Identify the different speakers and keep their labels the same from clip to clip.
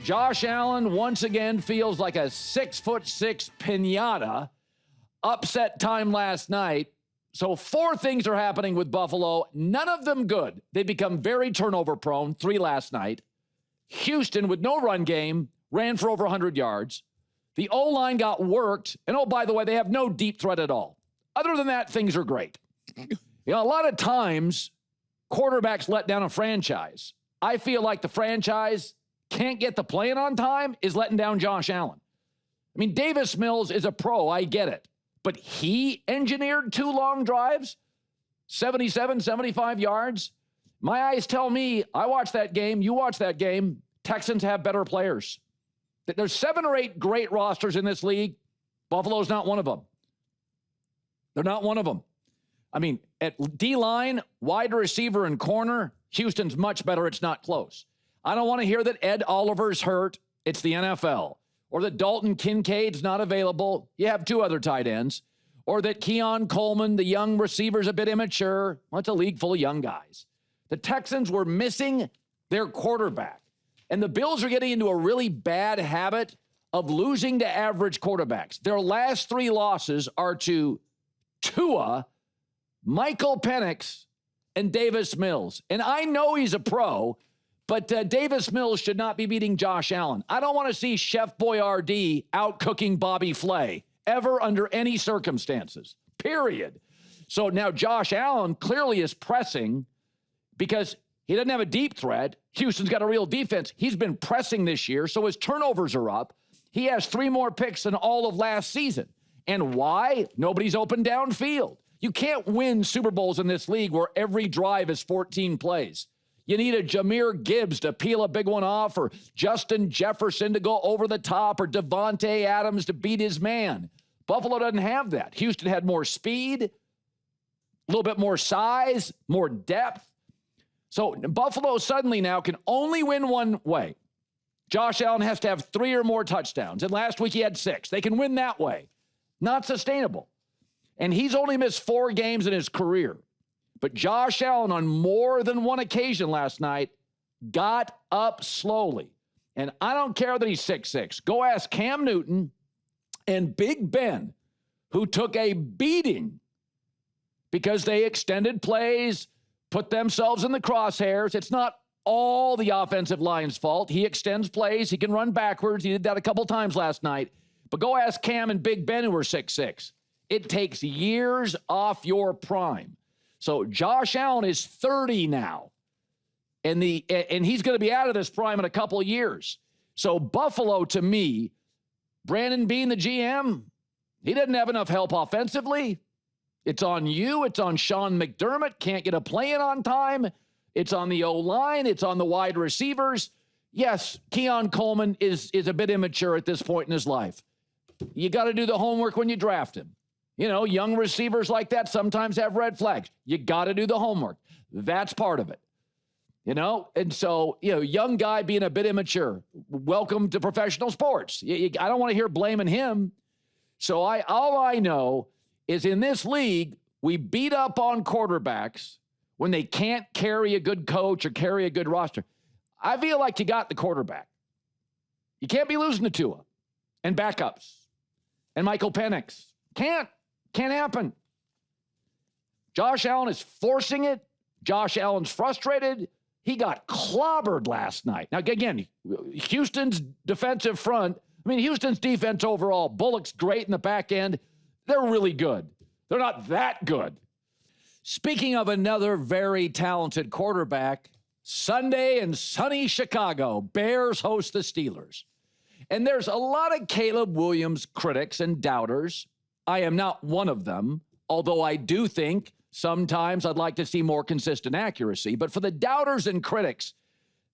Speaker 1: Josh Allen once again feels like a 6'6" piñata. Upset time last night. So 4 things are happening with Buffalo, none of them good. They become very turnover prone, 3 last night. Houston, with no run game, ran for over 100 yards. The O-line got worked. And oh, by the way, they have no deep threat at all. Other than that, things are great. A lot of times, quarterbacks let down a franchise. I feel like the franchise can't get the play in on time is letting down Josh Allen. I mean, Davis Mills is a pro. I get it. But he engineered 2 long drives, 77, 75 yards. My eyes tell me, I watched that game, you watch that game, Texans have better players. There's 7 or 8 great rosters in this league. Buffalo's not one of them. They're not one of them. I mean, at D-line, wide receiver, and corner, Houston's much better. It's not close. I don't want to hear that Ed Oliver's hurt. It's the NFL. Or that Dalton Kincaid's not available. You have 2 other tight ends. Or that Keon Coleman, the young receiver's a bit immature. Well, it's a league full of young guys. The Texans were missing their quarterback. And the Bills are getting into a really bad habit of losing to average quarterbacks. Their last 3 losses are to Tua, Michael Penix, and Davis Mills. And I know he's a pro, but Davis Mills should not be beating Josh Allen. I don't want to see Chef Boyardee out cooking Bobby Flay ever under any circumstances, period. So now Josh Allen clearly is pressing because he doesn't have a deep threat. Houston's got a real defense. He's been pressing this year, so his turnovers are up. He has 3 more picks than all of last season. And why? Nobody's open downfield. You can't win Super Bowls in this league where every drive is 14 plays. You need a Jahmyr Gibbs to peel a big one off, or Justin Jefferson to go over the top, or Devontae Adams to beat his man. Buffalo doesn't have that. Houston had more speed, a little bit more size, more depth. So Buffalo suddenly now can only win one way. Josh Allen has to have 3 or more touchdowns. And last week he had 6. They can win that way. Not sustainable. And he's only missed 4 games in his career. But Josh Allen, on more than one occasion last night, got up slowly. And I don't care that he's 6'6". Go ask Cam Newton and Big Ben, who took a beating because they extended plays, put themselves in the crosshairs. It's not all the offensive line's fault. He extends plays. He can run backwards. He did that a couple times last night. But go ask Cam and Big Ben, who are 6'6". It takes years off your prime. So Josh Allen is 30 now, and he's going to be out of this prime in a couple of years. So Buffalo, to me, Brandon Beane, the GM, he doesn't have enough help offensively. It's on you. It's on Sean McDermott. Can't get a play in on time. It's on the O-line. It's on the wide receivers. Yes, Keon Coleman is a bit immature at this point in his life. You got to do the homework when you draft him. You know, young receivers like that sometimes have red flags. You got to do the homework. That's part of it. You know, and so, young guy being a bit immature. Welcome to professional sports. I don't want to hear blaming him. So all I know is in this league, we beat up on quarterbacks when they can't carry a good coach or carry a good roster. I feel like you got the quarterback. You can't be losing to Tua and backups and Michael Penix. Can't happen. Josh Allen is forcing it. Josh Allen's frustrated. He got clobbered last night. Now, again, Houston's defensive front, Houston's defense overall, Bullock's great in the back end. They're really good. They're not that good. Speaking of another very talented quarterback, Sunday in sunny Chicago, Bears host the Steelers. And there's a lot of Caleb Williams critics and doubters. I am not one of them, although I do think sometimes I'd like to see more consistent accuracy. But for the doubters and critics,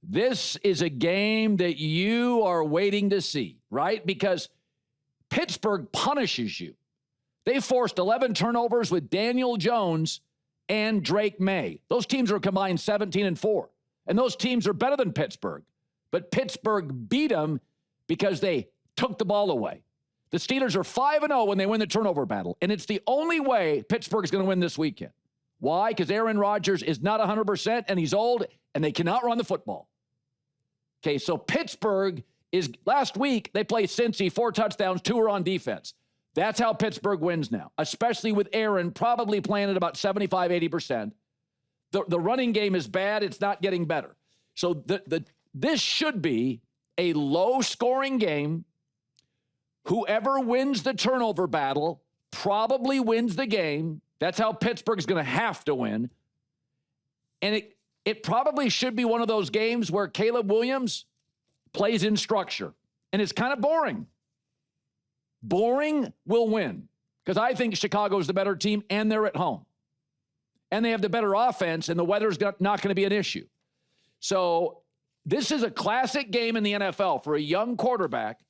Speaker 1: this is a game that you are waiting to see, right? Because Pittsburgh punishes you. They forced 11 turnovers with Daniel Jones and Drake May. Those teams are combined 17-4. And those teams are better than Pittsburgh. But Pittsburgh beat them because they took the ball away. The Steelers are 5-0 when they win the turnover battle. And it's the only way Pittsburgh is going to win this weekend. Why? Because Aaron Rodgers is not 100% and he's old and they cannot run the football. Okay, so Pittsburgh is last week they played Cincy, 4 touchdowns, 2 were on defense. That's how Pittsburgh wins now, especially with Aaron probably playing at about 75, 80%. The running game is bad. It's not getting better. So this should be a low-scoring game. Whoever wins the turnover battle probably wins the game. That's how Pittsburgh's going to have to win. And it probably should be one of those games where Caleb Williams plays in structure. And it's kind of boring. Boring will win because I think Chicago's the better team and they're at home. And they have the better offense and the weather's not going to be an issue. So this is a classic game in the NFL for a young quarterback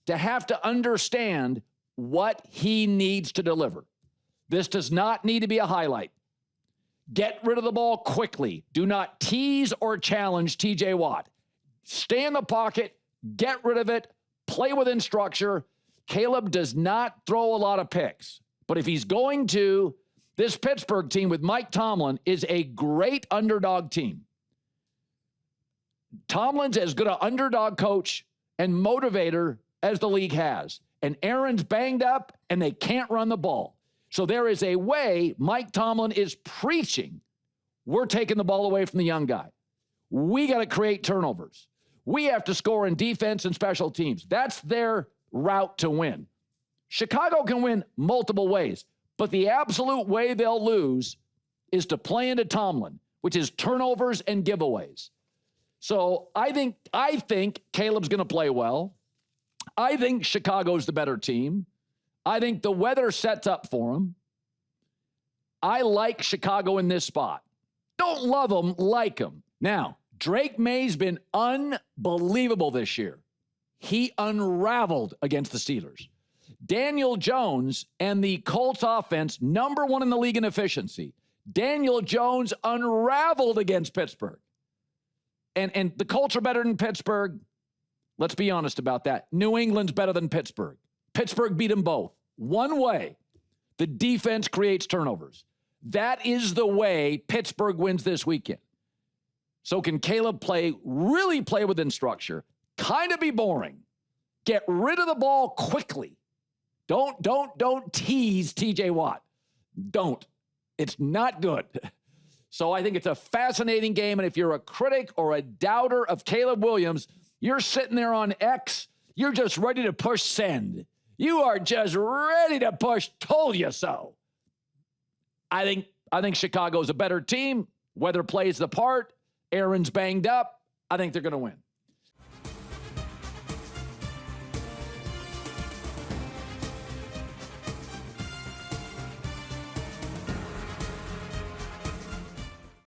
Speaker 1: to have to understand what he needs to deliver. This does not need to be a highlight. Get rid of the ball quickly. Do not tease or challenge TJ Watt. Stay in the pocket, get rid of it, play within structure. Caleb does not throw a lot of picks. But if he's going to, this Pittsburgh team with Mike Tomlin is a great underdog team. Tomlin's as good an underdog coach and motivator as the league has. And Aaron's banged up and they can't run the ball. So there is a way Mike Tomlin is preaching. We're taking the ball away from the young guy. We got to create turnovers. We have to score in defense and special teams. That's their route to win. Chicago can win multiple ways, but the absolute way they'll lose is to play into Tomlin, which is turnovers and giveaways. So I think Caleb's going to play well. I think Chicago's the better team. I think the weather sets up for them. I like Chicago in this spot. Don't love them, like them. Now, Drake May's been unbelievable this year. He unraveled against the Steelers. Daniel Jones and the Colts offense, #1 in the league in efficiency. Daniel Jones unraveled against Pittsburgh. And the Colts are better than Pittsburgh. Let's be honest about that. New England's better than Pittsburgh. Pittsburgh beat them both. One way. The defense creates turnovers. That is the way Pittsburgh wins this weekend. So can Caleb really play within structure? Kind of be boring. Get rid of the ball quickly. Don't tease TJ Watt. Don't. It's not good. So I think it's a fascinating game. And if you're a critic or a doubter of Caleb Williams, you're sitting there on X. You're just ready to push send. You are just ready to push told you so. I think Chicago's a better team. Weather plays the part. Aaron's banged up. I think they're going to win.